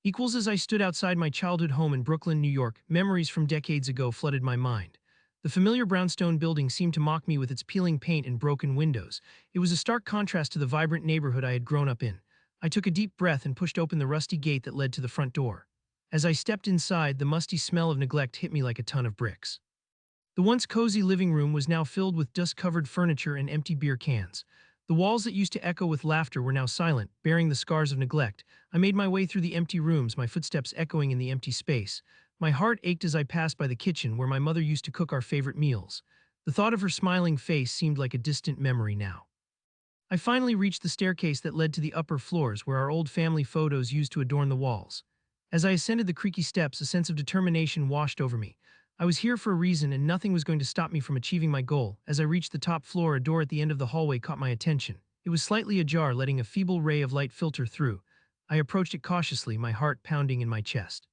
Equals as I stood outside my childhood home in Brooklyn, New York, memories from decades ago flooded my mind. The familiar brownstone building seemed to mock me with its peeling paint and broken windows. It was a stark contrast to the vibrant neighborhood I had grown up in. I took a deep breath and pushed open the rusty gate that led to the front door. As I stepped inside, the musty smell of neglect hit me like a ton of bricks. The once cozy living room was now filled with dust-covered furniture and empty beer cans. The walls that used to echo with laughter were now silent, bearing the scars of neglect. I made my way through the empty rooms, my footsteps echoing in the empty space. My heart ached as I passed by the kitchen where my mother used to cook our favorite meals. The thought of her smiling face seemed like a distant memory now. I finally reached the staircase that led to the upper floors where our old family photos used to adorn the walls. As I ascended the creaky steps, a sense of determination washed over me. I was here for a reason and nothing was going to stop me from achieving my goal. As I reached the top floor, a door at the end of the hallway caught my attention. It was slightly ajar, letting a feeble ray of light filter through. I approached it cautiously, my heart pounding in my chest.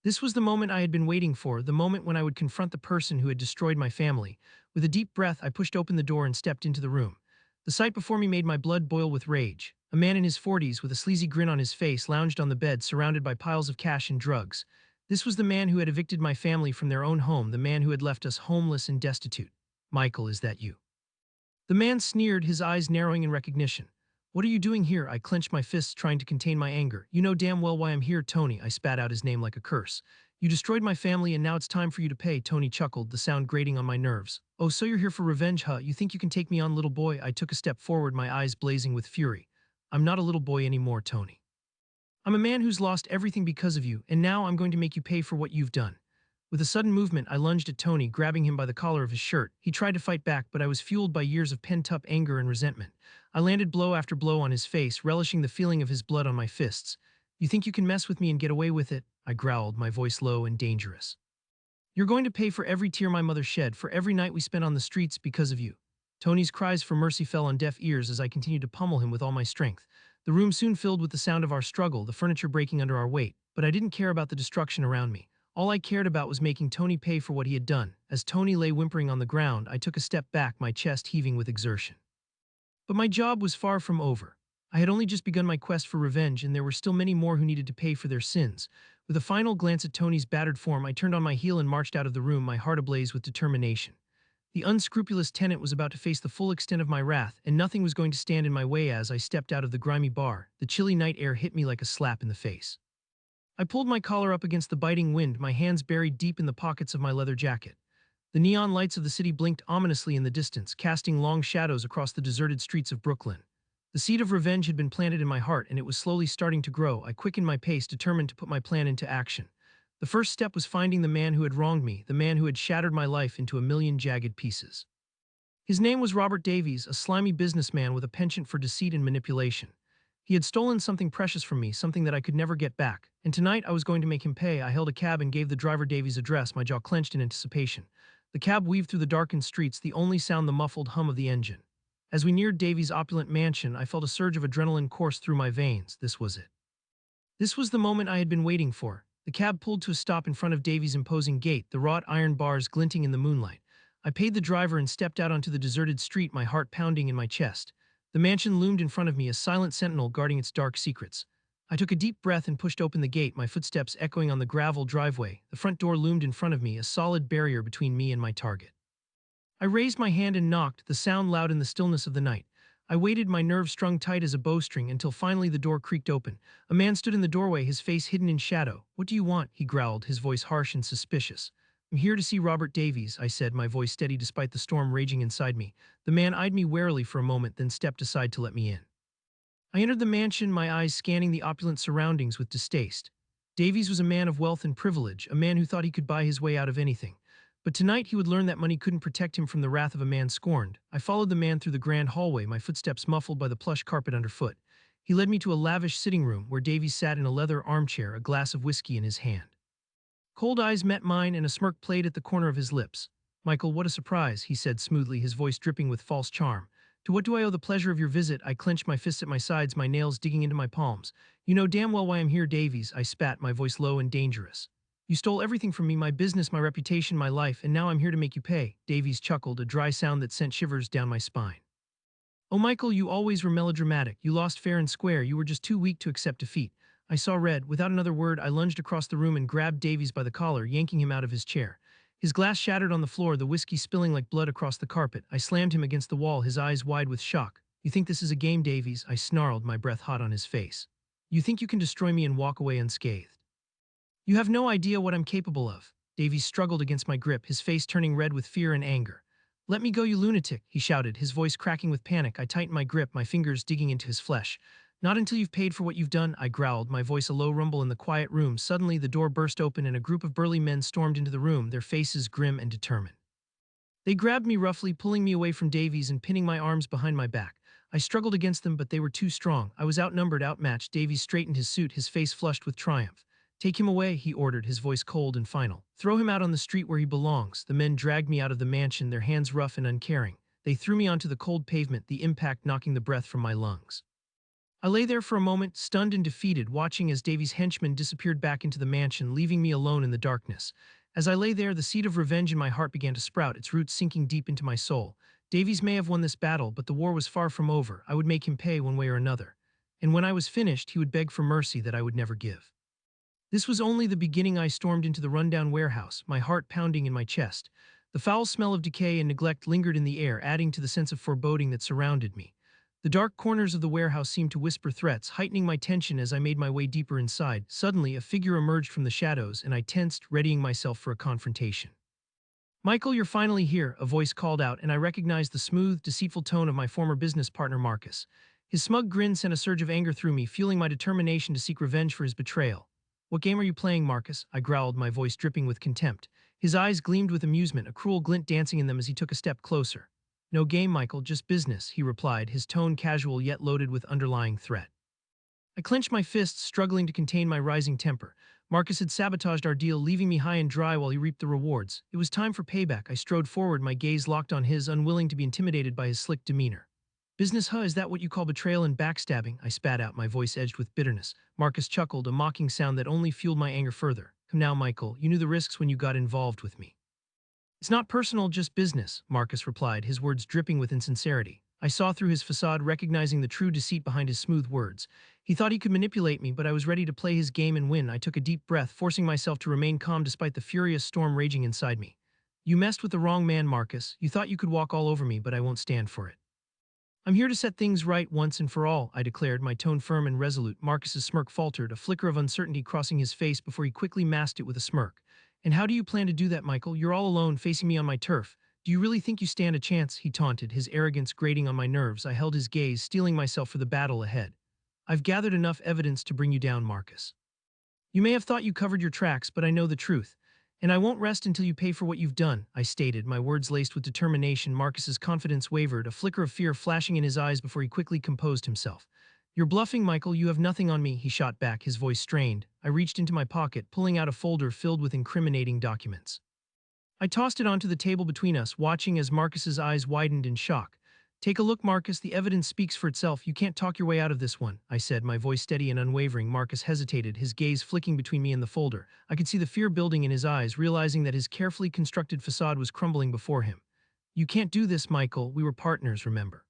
This was the moment I had been waiting for, the moment when I would confront the person who had destroyed my family. With a deep breath, I pushed open the door and stepped into the room. The sight before me made my blood boil with rage. A man in his 40s with a sleazy grin on his face lounged on the bed, surrounded by piles of cash and drugs. This was the man who had evicted my family from their own home, the man who had left us homeless and destitute. "Michael, is that you?" The man sneered, his eyes narrowing in recognition. "What are you doing here?" I clenched my fists, trying to contain my anger. "You know damn well why I'm here, Tony." I spat out his name like a curse. "You destroyed my family and now it's time for you to pay." Tony chuckled, the sound grating on my nerves. "Oh, so you're here for revenge, huh? You think you can take me on, little boy?" I took a step forward, my eyes blazing with fury. "I'm not a little boy anymore, Tony. I'm a man who's lost everything because of you, and now I'm going to make you pay for what you've done." With a sudden movement, I lunged at Tony, grabbing him by the collar of his shirt. He tried to fight back, but I was fueled by years of pent-up anger and resentment. I landed blow after blow on his face, relishing the feeling of his blood on my fists. "You think you can mess with me and get away with it?" I growled, my voice low and dangerous. "You're going to pay for every tear my mother shed, for every night we spent on the streets because of you." Tony's cries for mercy fell on deaf ears as I continued to pummel him with all my strength. The room soon filled with the sound of our struggle, the furniture breaking under our weight, but I didn't care about the destruction around me. All I cared about was making Tony pay for what he had done. As Tony lay whimpering on the ground, I took a step back, my chest heaving with exertion. But my job was far from over. I had only just begun my quest for revenge, and there were still many more who needed to pay for their sins. With a final glance at Tony's battered form, I turned on my heel and marched out of the room, my heart ablaze with determination. The unscrupulous tenant was about to face the full extent of my wrath, and nothing was going to stand in my way. As I stepped out of the grimy bar, the chilly night air hit me like a slap in the face. I pulled my collar up against the biting wind, my hands buried deep in the pockets of my leather jacket. The neon lights of the city blinked ominously in the distance, casting long shadows across the deserted streets of Brooklyn. The seed of revenge had been planted in my heart, and it was slowly starting to grow. I quickened my pace, determined to put my plan into action. The first step was finding the man who had wronged me, the man who had shattered my life into a million jagged pieces. His name was Robert Davies, a slimy businessman with a penchant for deceit and manipulation. He had stolen something precious from me, something that I could never get back, and tonight I was going to make him pay. I hailed a cab and gave the driver Davies' address, my jaw clenched in anticipation. The cab weaved through the darkened streets, the only sound the muffled hum of the engine. As we neared Davies' opulent mansion, I felt a surge of adrenaline course through my veins. This was it. This was the moment I had been waiting for. The cab pulled to a stop in front of Davies' imposing gate, the wrought iron bars glinting in the moonlight. I paid the driver and stepped out onto the deserted street, my heart pounding in my chest. The mansion loomed in front of me, a silent sentinel guarding its dark secrets. I took a deep breath and pushed open the gate, my footsteps echoing on the gravel driveway. The front door loomed in front of me, a solid barrier between me and my target. I raised my hand and knocked, the sound loud in the stillness of the night. I waited, my nerves strung tight as a bowstring, until finally the door creaked open. A man stood in the doorway, his face hidden in shadow. "What do you want?" he growled, his voice harsh and suspicious. "I'm here to see Robert Davies," I said, my voice steady despite the storm raging inside me. The man eyed me warily for a moment, then stepped aside to let me in. I entered the mansion, my eyes scanning the opulent surroundings with distaste. Davies was a man of wealth and privilege, a man who thought he could buy his way out of anything. But tonight he would learn that money couldn't protect him from the wrath of a man scorned. I followed the man through the grand hallway, my footsteps muffled by the plush carpet underfoot. He led me to a lavish sitting room where Davies sat in a leather armchair, a glass of whiskey in his hand. Cold eyes met mine and a smirk played at the corner of his lips. "Michael, what a surprise," he said smoothly, his voice dripping with false charm. "To what do I owe the pleasure of your visit?" I clenched my fists at my sides, my nails digging into my palms. "You know damn well why I'm here, Davies," I spat, my voice low and dangerous. "You stole everything from me, my business, my reputation, my life, and now I'm here to make you pay." Davies chuckled, a dry sound that sent shivers down my spine. "Oh, Michael, you always were melodramatic. You lost fair and square. You were just too weak to accept defeat." I saw red. Without another word, I lunged across the room and grabbed Davies by the collar, yanking him out of his chair. His glass shattered on the floor, the whiskey spilling like blood across the carpet. I slammed him against the wall, his eyes wide with shock. "You think this is a game, Davies?" I snarled, my breath hot on his face. "You think you can destroy me and walk away unscathed? You have no idea what I'm capable of." Davies struggled against my grip, his face turning red with fear and anger. "Let me go, you lunatic," he shouted, his voice cracking with panic. I tightened my grip, my fingers digging into his flesh. "Not until you've paid for what you've done," I growled, my voice a low rumble in the quiet room. Suddenly, the door burst open and a group of burly men stormed into the room, their faces grim and determined. They grabbed me roughly, pulling me away from Davies and pinning my arms behind my back. I struggled against them, but they were too strong. I was outnumbered, outmatched. Davies straightened his suit, his face flushed with triumph. "Take him away," he ordered, his voice cold and final. "Throw him out on the street where he belongs." The men dragged me out of the mansion, their hands rough and uncaring. They threw me onto the cold pavement, the impact knocking the breath from my lungs. I lay there for a moment, stunned and defeated, watching as Davies' henchmen disappeared back into the mansion, leaving me alone in the darkness. As I lay there, the seed of revenge in my heart began to sprout, its roots sinking deep into my soul. Davies may have won this battle, but the war was far from over. I would make him pay one way or another. And when I was finished, he would beg for mercy that I would never give. This was only the beginning. I stormed into the rundown warehouse, my heart pounding in my chest. The foul smell of decay and neglect lingered in the air, adding to the sense of foreboding that surrounded me. The dark corners of the warehouse seemed to whisper threats, heightening my tension as I made my way deeper inside. Suddenly, a figure emerged from the shadows, and I tensed, readying myself for a confrontation. "Michael, you're finally here," a voice called out, and I recognized the smooth, deceitful tone of my former business partner Marcus. His smug grin sent a surge of anger through me, fueling my determination to seek revenge for his betrayal. "What game are you playing, Marcus?" I growled, my voice dripping with contempt. His eyes gleamed with amusement, a cruel glint dancing in them as he took a step closer. "No game, Michael, just business," he replied, his tone casual yet loaded with underlying threat. I clenched my fists, struggling to contain my rising temper. Marcus had sabotaged our deal, leaving me high and dry while he reaped the rewards. It was time for payback. I strode forward, my gaze locked on his, unwilling to be intimidated by his slick demeanor. "Business, huh? Is that what you call betrayal and backstabbing?" I spat out, my voice edged with bitterness. Marcus chuckled, a mocking sound that only fueled my anger further. "Come now, Michael, you knew the risks when you got involved with me." "It's not personal, just business," Marcus replied, his words dripping with insincerity. I saw through his facade, recognizing the true deceit behind his smooth words. He thought he could manipulate me, but I was ready to play his game and win. I took a deep breath, forcing myself to remain calm despite the furious storm raging inside me. "You messed with the wrong man, Marcus. You thought you could walk all over me, but I won't stand for it. I'm here to set things right once and for all," I declared, my tone firm and resolute. Marcus's smirk faltered, a flicker of uncertainty crossing his face before he quickly masked it with a smirk. "And how do you plan to do that, Michael? You're all alone, facing me on my turf. Do you really think you stand a chance?" he taunted, his arrogance grating on my nerves. I held his gaze, steeling myself for the battle ahead. "I've gathered enough evidence to bring you down, Marcus. You may have thought you covered your tracks, but I know the truth. And I won't rest until you pay for what you've done," I stated, my words laced with determination. Marcus's confidence wavered, a flicker of fear flashing in his eyes before he quickly composed himself. "You're bluffing, Michael. You have nothing on me," he shot back, his voice strained. I reached into my pocket, pulling out a folder filled with incriminating documents. I tossed it onto the table between us, watching as Marcus's eyes widened in shock. "Take a look, Marcus. The evidence speaks for itself. You can't talk your way out of this one," I said, my voice steady and unwavering. Marcus hesitated, his gaze flicking between me and the folder. I could see the fear building in his eyes, realizing that his carefully constructed facade was crumbling before him. "You can't do this, Michael. We were partners, remember?"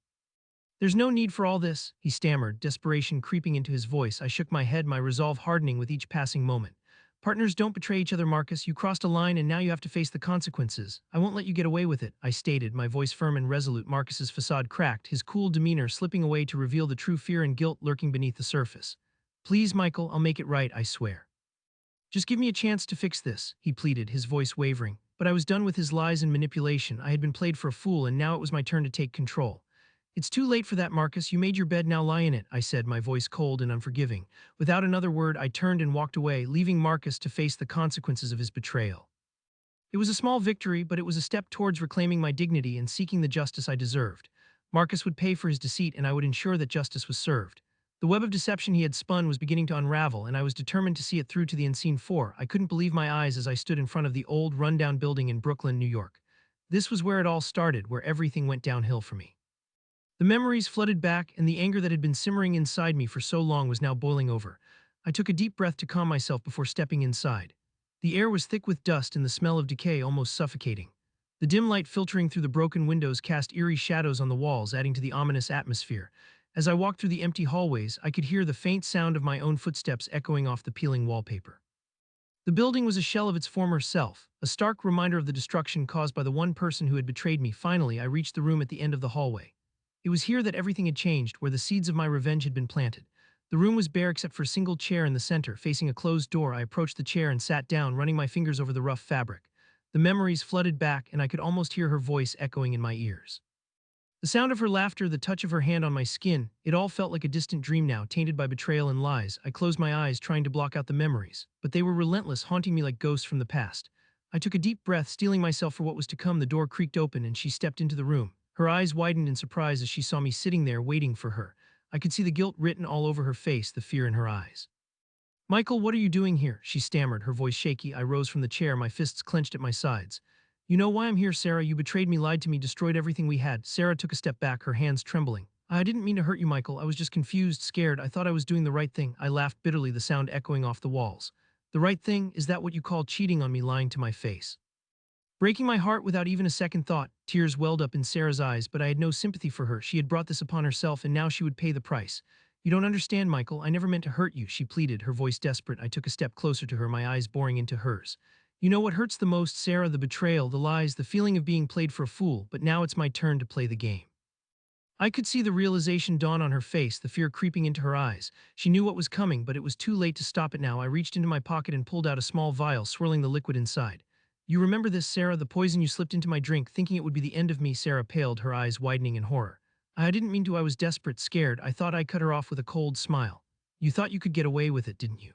"There's no need for all this," he stammered, desperation creeping into his voice. I shook my head, my resolve hardening with each passing moment. "Partners don't betray each other, Marcus. You crossed a line and now you have to face the consequences. I won't let you get away with it," I stated, my voice firm and resolute. Marcus's facade cracked, his cool demeanor slipping away to reveal the true fear and guilt lurking beneath the surface. "Please, Michael, I'll make it right, I swear. Just give me a chance to fix this," he pleaded, his voice wavering. But I was done with his lies and manipulation. I had been played for a fool, and now it was my turn to take control. "It's too late for that, Marcus. You made your bed, now lie in it," I said, my voice cold and unforgiving. Without another word, I turned and walked away, leaving Marcus to face the consequences of his betrayal. It was a small victory, but it was a step towards reclaiming my dignity and seeking the justice I deserved. Marcus would pay for his deceit, and I would ensure that justice was served. The web of deception he had spun was beginning to unravel, and I was determined to see it through to the unseen fore. I couldn't believe my eyes as I stood in front of the old, rundown building in Brooklyn, New York. This was where it all started, where everything went downhill for me. The memories flooded back, and the anger that had been simmering inside me for so long was now boiling over. I took a deep breath to calm myself before stepping inside. The air was thick with dust and the smell of decay almost suffocating. The dim light filtering through the broken windows cast eerie shadows on the walls, adding to the ominous atmosphere. As I walked through the empty hallways, I could hear the faint sound of my own footsteps echoing off the peeling wallpaper. The building was a shell of its former self, a stark reminder of the destruction caused by the one person who had betrayed me. Finally, I reached the room at the end of the hallway. It was here that everything had changed, where the seeds of my revenge had been planted. The room was bare except for a single chair in the center, facing a closed door. I approached the chair and sat down, running my fingers over the rough fabric. The memories flooded back, and I could almost hear her voice echoing in my ears. The sound of her laughter, the touch of her hand on my skin, it all felt like a distant dream now, tainted by betrayal and lies. I closed my eyes, trying to block out the memories, but they were relentless, haunting me like ghosts from the past. I took a deep breath, steeling myself for what was to come. The door creaked open, and she stepped into the room. Her eyes widened in surprise as she saw me sitting there, waiting for her. I could see the guilt written all over her face, the fear in her eyes. "Michael, what are you doing here?" she stammered, her voice shaky. I rose from the chair, my fists clenched at my sides. "You know why I'm here, Sarah. You betrayed me, lied to me, destroyed everything we had." Sarah took a step back, her hands trembling. "I didn't mean to hurt you, Michael. I was just confused, scared. I thought I was doing the right thing." I laughed bitterly, the sound echoing off the walls. "The right thing? Is that what you call cheating on me, lying to my face?" Breaking my heart without even a second thought, tears welled up in Sarah's eyes, but I had no sympathy for her. She had brought this upon herself, and now she would pay the price. "You don't understand, Michael. I never meant to hurt you," she pleaded, her voice desperate. I took a step closer to her, my eyes boring into hers. "You know what hurts the most, Sarah? The betrayal, the lies, the feeling of being played for a fool, but now it's my turn to play the game." I could see the realization dawn on her face, the fear creeping into her eyes. She knew what was coming, but it was too late to stop it now. I reached into my pocket and pulled out a small vial, swirling the liquid inside. "You remember this, Sarah? The poison you slipped into my drink, thinking it would be the end of me." Sarah paled, her eyes widening in horror. "I didn't mean to. I was desperate, scared." I thought. I cut her off with a cold smile. "You thought you could get away with it, didn't you?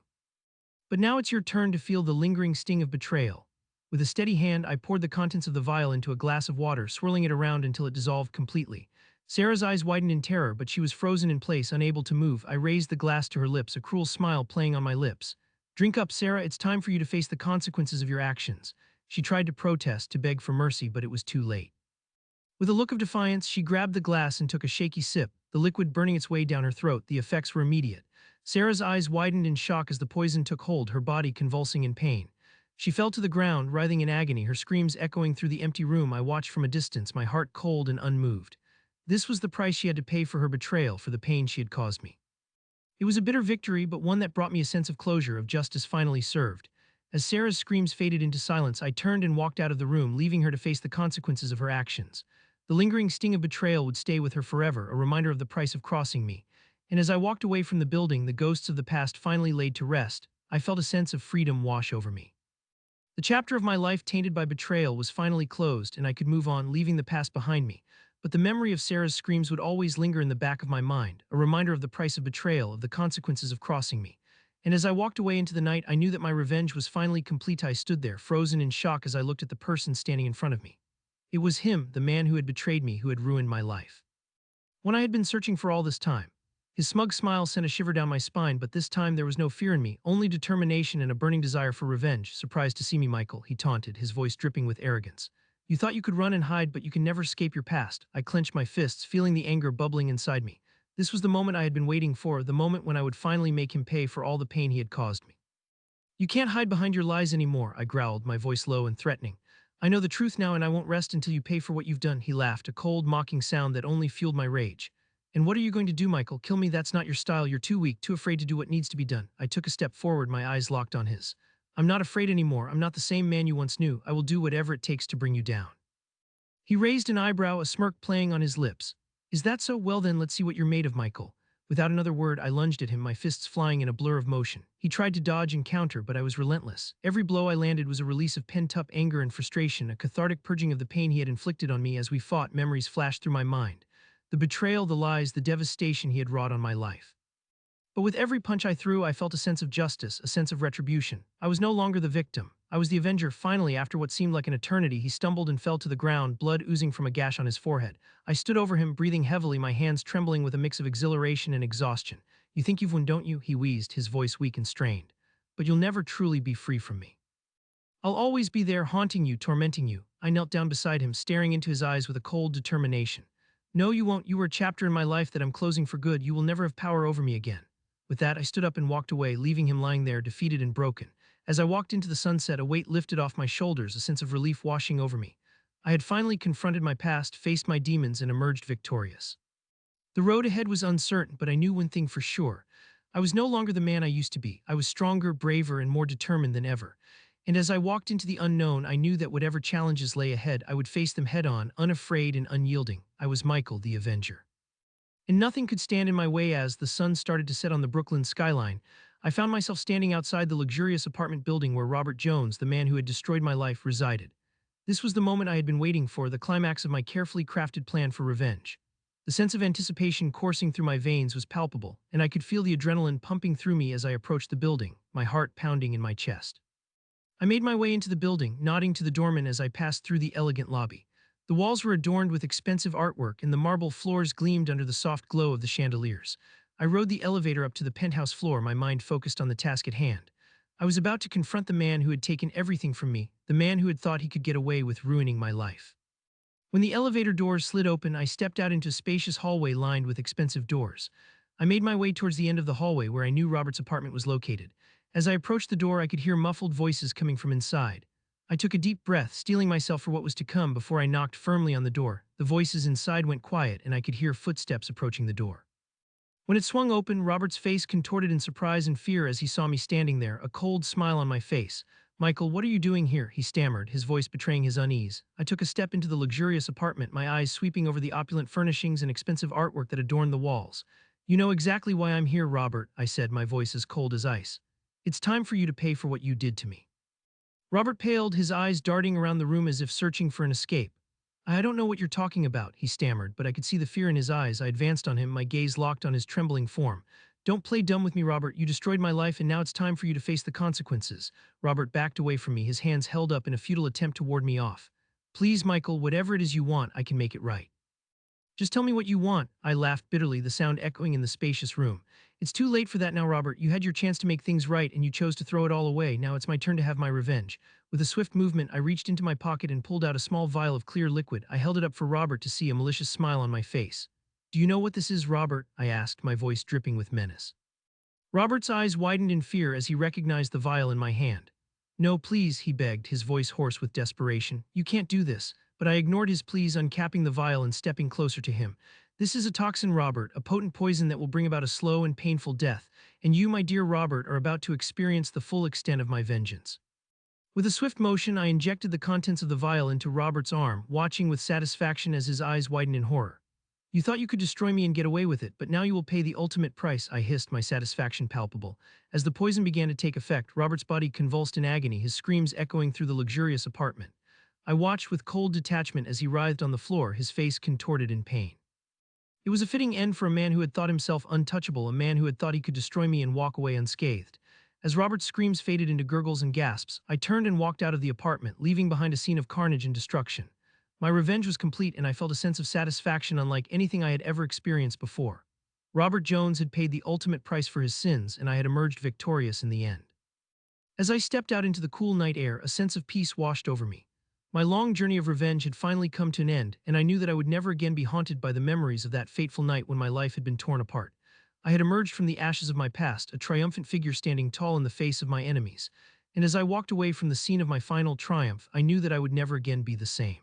But now it's your turn to feel the lingering sting of betrayal." With a steady hand, I poured the contents of the vial into a glass of water, swirling it around until it dissolved completely. Sarah's eyes widened in terror, but she was frozen in place, unable to move. I raised the glass to her lips, a cruel smile playing on my lips. "Drink up, Sarah. It's time for you to face the consequences of your actions." She tried to protest, to beg for mercy, but it was too late. With a look of defiance, she grabbed the glass and took a shaky sip, the liquid burning its way down her throat. The effects were immediate. Sarah's eyes widened in shock as the poison took hold, her body convulsing in pain. She fell to the ground, writhing in agony, her screams echoing through the empty room. I watched from a distance, my heart cold and unmoved. This was the price she had to pay for her betrayal, for the pain she had caused me. It was a bitter victory, but one that brought me a sense of closure, of justice finally served. As Sarah's screams faded into silence, I turned and walked out of the room, leaving her to face the consequences of her actions. The lingering sting of betrayal would stay with her forever, a reminder of the price of crossing me. And as I walked away from the building, the ghosts of the past finally laid to rest, I felt a sense of freedom wash over me. The chapter of my life tainted by betrayal was finally closed, and I could move on, leaving the past behind me. But the memory of Sarah's screams would always linger in the back of my mind, a reminder of the price of betrayal, of the consequences of crossing me. And as I walked away into the night, I knew that my revenge was finally complete. I stood there, frozen in shock as I looked at the person standing in front of me. It was him, the man who had betrayed me, who had ruined my life. When I had been searching for all this time. His smug smile sent a shiver down my spine, but this time there was no fear in me, only determination and a burning desire for revenge. "Surprised to see me, Michael," he taunted, his voice dripping with arrogance. "You thought you could run and hide, but you can never escape your past." I clenched my fists, feeling the anger bubbling inside me. This was the moment I had been waiting for, the moment when I would finally make him pay for all the pain he had caused me. "You can't hide behind your lies anymore," I growled, my voice low and threatening. "I know the truth now, and I won't rest until you pay for what you've done." He laughed, a cold, mocking sound that only fueled my rage. "And what are you going to do, Michael? Kill me? That's not your style. You're too weak, too afraid to do what needs to be done." I took a step forward, my eyes locked on his. "I'm not afraid anymore. I'm not the same man you once knew. I will do whatever it takes to bring you down." He raised an eyebrow, a smirk playing on his lips. "Is that so? Well then, let's see what you're made of, Michael." Without another word, I lunged at him, my fists flying in a blur of motion. He tried to dodge and counter, but I was relentless. Every blow I landed was a release of pent-up anger and frustration, a cathartic purging of the pain he had inflicted on me. As we fought, memories flashed through my mind. The betrayal, the lies, the devastation he had wrought on my life. But with every punch I threw, I felt a sense of justice, a sense of retribution. I was no longer the victim. I was the avenger. Finally, after what seemed like an eternity, he stumbled and fell to the ground, blood oozing from a gash on his forehead. I stood over him, breathing heavily, my hands trembling with a mix of exhilaration and exhaustion. "You think you've won, don't you?" he wheezed, his voice weak and strained. "But you'll never truly be free from me. I'll always be there, haunting you, tormenting you." I knelt down beside him, staring into his eyes with a cold determination. "No, you won't. You were a chapter in my life that I'm closing for good. You will never have power over me again." With that, I stood up and walked away, leaving him lying there, defeated and broken. As I walked into the sunset, a weight lifted off my shoulders, a sense of relief washing over me. I had finally confronted my past, faced my demons, and emerged victorious. The road ahead was uncertain, but I knew one thing for sure. I was no longer the man I used to be. I was stronger, braver, and more determined than ever. And as I walked into the unknown, I knew that whatever challenges lay ahead, I would face them head on, unafraid and unyielding. I was Michael, the Avenger. And nothing could stand in my way. As the sun started to set on the Brooklyn skyline, I found myself standing outside the luxurious apartment building where Robert Jones, the man who had destroyed my life, resided. This was the moment I had been waiting for, the climax of my carefully crafted plan for revenge. The sense of anticipation coursing through my veins was palpable, and I could feel the adrenaline pumping through me as I approached the building, my heart pounding in my chest. I made my way into the building, nodding to the doorman as I passed through the elegant lobby. The walls were adorned with expensive artwork, and the marble floors gleamed under the soft glow of the chandeliers. I rode the elevator up to the penthouse floor, my mind focused on the task at hand. I was about to confront the man who had taken everything from me, the man who had thought he could get away with ruining my life. When the elevator doors slid open, I stepped out into a spacious hallway lined with expensive doors. I made my way towards the end of the hallway where I knew Robert's apartment was located. As I approached the door, I could hear muffled voices coming from inside. I took a deep breath, steeling myself for what was to come before I knocked firmly on the door. The voices inside went quiet, and I could hear footsteps approaching the door. When it swung open, Robert's face contorted in surprise and fear as he saw me standing there, a cold smile on my face. "Michael, what are you doing here?" he stammered, his voice betraying his unease. I took a step into the luxurious apartment, my eyes sweeping over the opulent furnishings and expensive artwork that adorned the walls. "You know exactly why I'm here, Robert," I said, my voice as cold as ice. "It's time for you to pay for what you did to me." Robert paled, his eyes darting around the room as if searching for an escape. "I don't know what you're talking about," he stammered, but I could see the fear in his eyes. I advanced on him, my gaze locked on his trembling form. "Don't play dumb with me, Robert. You destroyed my life, and now it's time for you to face the consequences." Robert backed away from me, his hands held up in a futile attempt to ward me off. "Please, Michael, whatever it is you want, I can make it right." "Just tell me what you want," I laughed bitterly, the sound echoing in the spacious room. "It's too late for that now, Robert. You had your chance to make things right, and you chose to throw it all away. Now it's my turn to have my revenge." With a swift movement, I reached into my pocket and pulled out a small vial of clear liquid. I held it up for Robert to see, a malicious smile on my face. "Do you know what this is, Robert?" I asked, my voice dripping with menace. Robert's eyes widened in fear as he recognized the vial in my hand. "No, please," he begged, his voice hoarse with desperation. "You can't do this." But I ignored his pleas, uncapping the vial and stepping closer to him. "This is a toxin, Robert, a potent poison that will bring about a slow and painful death, and you, my dear Robert, are about to experience the full extent of my vengeance." With a swift motion, I injected the contents of the vial into Robert's arm, watching with satisfaction as his eyes widened in horror. "You thought you could destroy me and get away with it, but now you will pay the ultimate price," I hissed, my satisfaction palpable. As the poison began to take effect, Robert's body convulsed in agony, his screams echoing through the luxurious apartment. I watched with cold detachment as he writhed on the floor, his face contorted in pain. It was a fitting end for a man who had thought himself untouchable, a man who had thought he could destroy me and walk away unscathed. As Robert's screams faded into gurgles and gasps, I turned and walked out of the apartment, leaving behind a scene of carnage and destruction. My revenge was complete, and I felt a sense of satisfaction unlike anything I had ever experienced before. Robert Jones had paid the ultimate price for his sins, and I had emerged victorious in the end. As I stepped out into the cool night air, a sense of peace washed over me. My long journey of revenge had finally come to an end, and I knew that I would never again be haunted by the memories of that fateful night when my life had been torn apart. I had emerged from the ashes of my past, a triumphant figure standing tall in the face of my enemies, and as I walked away from the scene of my final triumph, I knew that I would never again be the same.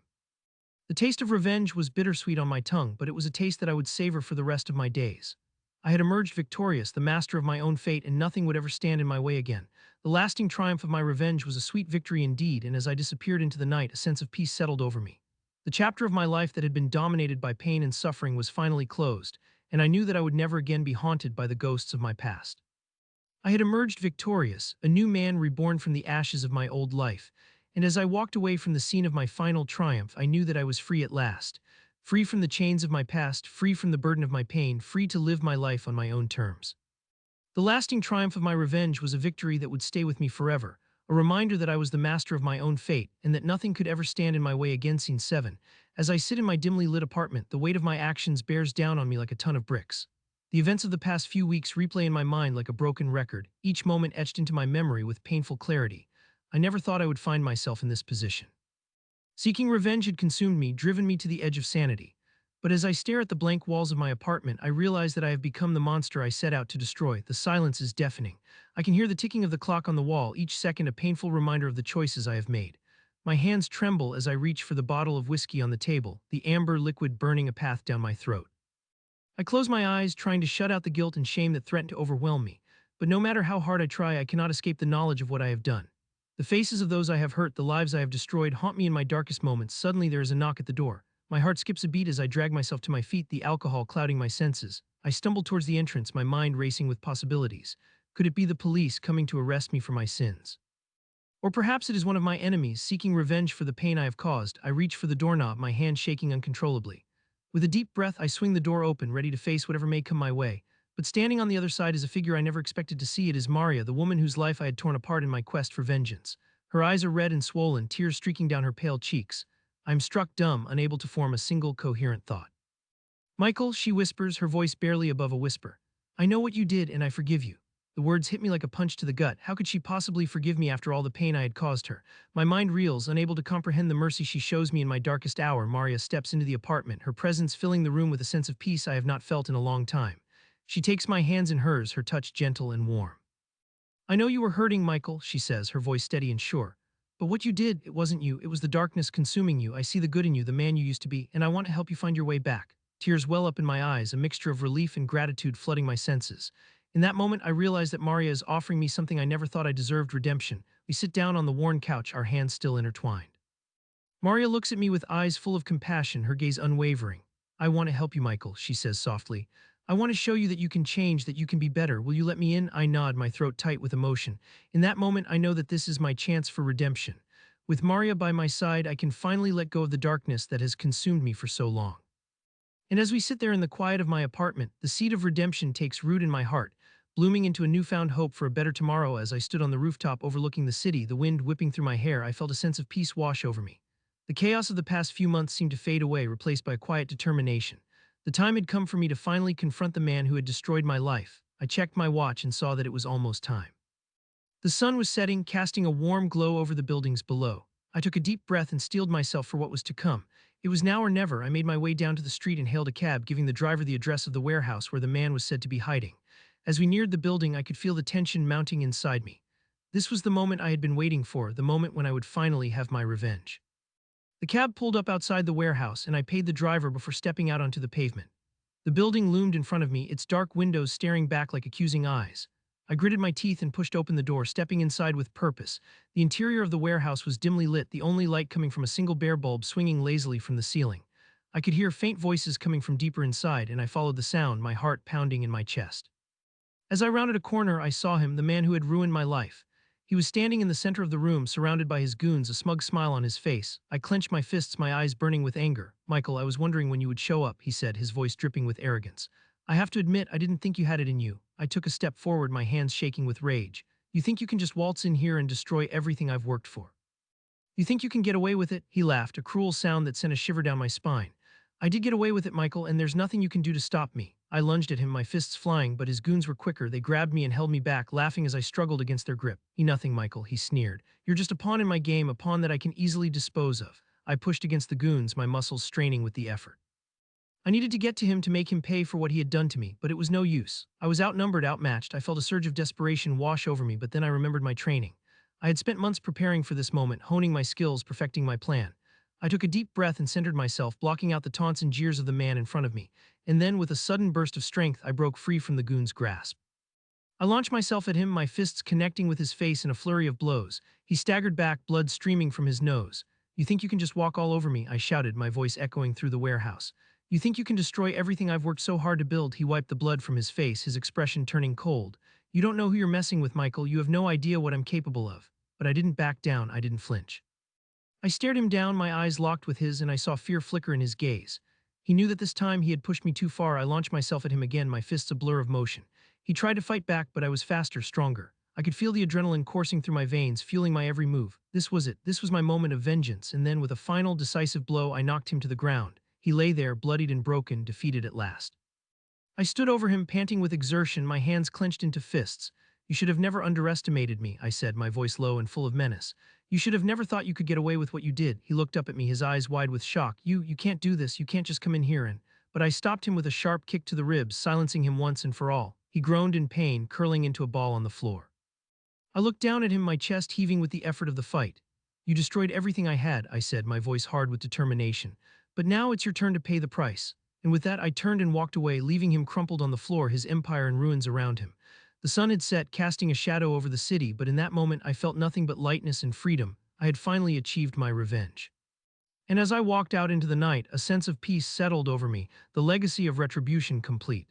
The taste of revenge was bittersweet on my tongue, but it was a taste that I would savor for the rest of my days. I had emerged victorious, the master of my own fate, and nothing would ever stand in my way again. The lasting triumph of my revenge was a sweet victory indeed, and as I disappeared into the night, a sense of peace settled over me. The chapter of my life that had been dominated by pain and suffering was finally closed, and I knew that I would never again be haunted by the ghosts of my past. I had emerged victorious, a new man reborn from the ashes of my old life, and as I walked away from the scene of my final triumph, I knew that I was free at last. Free from the chains of my past, free from the burden of my pain, free to live my life on my own terms. The lasting triumph of my revenge was a victory that would stay with me forever, a reminder that I was the master of my own fate and that nothing could ever stand in my way again. Scene 7. As I sit in my dimly lit apartment, the weight of my actions bears down on me like a ton of bricks. The events of the past few weeks replay in my mind like a broken record, each moment etched into my memory with painful clarity. I never thought I would find myself in this position. Seeking revenge had consumed me, driven me to the edge of sanity. But as I stare at the blank walls of my apartment, I realize that I have become the monster I set out to destroy. The silence is deafening. I can hear the ticking of the clock on the wall, each second a painful reminder of the choices I have made. My hands tremble as I reach for the bottle of whiskey on the table, the amber liquid burning a path down my throat. I close my eyes, trying to shut out the guilt and shame that threatened to overwhelm me. But no matter how hard I try, I cannot escape the knowledge of what I have done. The faces of those I have hurt, the lives I have destroyed, haunt me in my darkest moments. Suddenly there is a knock at the door. My heart skips a beat as I drag myself to my feet, the alcohol clouding my senses. I stumble towards the entrance, my mind racing with possibilities. Could it be the police coming to arrest me for my sins? Or perhaps it is one of my enemies seeking revenge for the pain I have caused. I reach for the doorknob, my hand shaking uncontrollably. With a deep breath, I swing the door open, ready to face whatever may come my way. But standing on the other side is a figure I never expected to see. It is Maria, the woman whose life I had torn apart in my quest for vengeance. Her eyes are red and swollen, tears streaking down her pale cheeks. I am struck dumb, unable to form a single coherent thought. Michael, she whispers, her voice barely above a whisper. I know what you did, and I forgive you. The words hit me like a punch to the gut. How could she possibly forgive me after all the pain I had caused her? My mind reels, unable to comprehend the mercy she shows me in my darkest hour. Maria steps into the apartment, her presence filling the room with a sense of peace I have not felt in a long time. She takes my hands in hers, her touch gentle and warm. I know you were hurting, Michael, she says, her voice steady and sure. But what you did, it wasn't you, it was the darkness consuming you. I see the good in you, the man you used to be, and I want to help you find your way back. Tears well up in my eyes, a mixture of relief and gratitude flooding my senses. In that moment, I realize that Maria is offering me something I never thought I deserved: redemption. We sit down on the worn couch, our hands still intertwined. Maria looks at me with eyes full of compassion, her gaze unwavering. I want to help you, Michael, she says softly. I want to show you that you can change, that you can be better. Will you let me in? I nod, my throat tight with emotion. In that moment, I know that this is my chance for redemption. With Maria by my side, I can finally let go of the darkness that has consumed me for so long. And as we sit there in the quiet of my apartment, the seed of redemption takes root in my heart, blooming into a newfound hope for a better tomorrow. As I stood on the rooftop overlooking the city, the wind whipping through my hair, I felt a sense of peace wash over me. The chaos of the past few months seemed to fade away, replaced by a quiet determination. The time had come for me to finally confront the man who had destroyed my life. I checked my watch and saw that it was almost time. The sun was setting, casting a warm glow over the buildings below. I took a deep breath and steeled myself for what was to come. It was now or never. I made my way down to the street and hailed a cab, giving the driver the address of the warehouse where the man was said to be hiding. As we neared the building, I could feel the tension mounting inside me. This was the moment I had been waiting for, the moment when I would finally have my revenge. The cab pulled up outside the warehouse, and I paid the driver before stepping out onto the pavement. The building loomed in front of me, its dark windows staring back like accusing eyes. I gritted my teeth and pushed open the door, stepping inside with purpose. The interior of the warehouse was dimly lit, the only light coming from a single bare bulb swinging lazily from the ceiling. I could hear faint voices coming from deeper inside, and I followed the sound, my heart pounding in my chest. As I rounded a corner, I saw him, the man who had ruined my life. He was standing in the center of the room, surrounded by his goons, a smug smile on his face. I clenched my fists, my eyes burning with anger. Michael, I was wondering when you would show up, he said, his voice dripping with arrogance. I have to admit, I didn't think you had it in you. I took a step forward, my hands shaking with rage. You think you can just waltz in here and destroy everything I've worked for? You think you can get away with it? He laughed, a cruel sound that sent a shiver down my spine. I did get away with it, Michael, and there's nothing you can do to stop me. I lunged at him, my fists flying, but his goons were quicker. They grabbed me and held me back, laughing as I struggled against their grip. Nothing, Michael, he sneered. You're just a pawn in my game, a pawn that I can easily dispose of. I pushed against the goons, my muscles straining with the effort. I needed to get to him to make him pay for what he had done to me, but it was no use. I was outnumbered, outmatched. I felt a surge of desperation wash over me, but then I remembered my training. I had spent months preparing for this moment, honing my skills, perfecting my plan. I took a deep breath and centered myself, blocking out the taunts and jeers of the man in front of me. And then, with a sudden burst of strength, I broke free from the goon's grasp. I launched myself at him, my fists connecting with his face in a flurry of blows. He staggered back, blood streaming from his nose. You think you can just walk all over me? I shouted, my voice echoing through the warehouse. You think you can destroy everything I've worked so hard to build? He wiped the blood from his face, his expression turning cold. You don't know who you're messing with, Michael. You have no idea what I'm capable of. But I didn't back down, I didn't flinch. I stared him down, my eyes locked with his, and I saw fear flicker in his gaze. He knew that this time he had pushed me too far. I launched myself at him again, my fists a blur of motion. He tried to fight back, but I was faster, stronger. I could feel the adrenaline coursing through my veins, fueling my every move. This was it. This was my moment of vengeance, and then with a final, decisive blow, I knocked him to the ground. He lay there, bloodied and broken, defeated at last. I stood over him, panting with exertion, my hands clenched into fists. You should have never underestimated me, I said, my voice low and full of menace. You should have never thought you could get away with what you did. He looked up at me, his eyes wide with shock. You can't do this. You can't just come in here and... But I stopped him with a sharp kick to the ribs, silencing him once and for all. He groaned in pain, curling into a ball on the floor. I looked down at him, my chest heaving with the effort of the fight. You destroyed everything I had, I said, my voice hard with determination. But now it's your turn to pay the price. And with that, I turned and walked away, leaving him crumpled on the floor, his empire in ruins around him. The sun had set, casting a shadow over the city, but in that moment I felt nothing but lightness and freedom. I had finally achieved my revenge. And as I walked out into the night, a sense of peace settled over me, the legacy of retribution complete.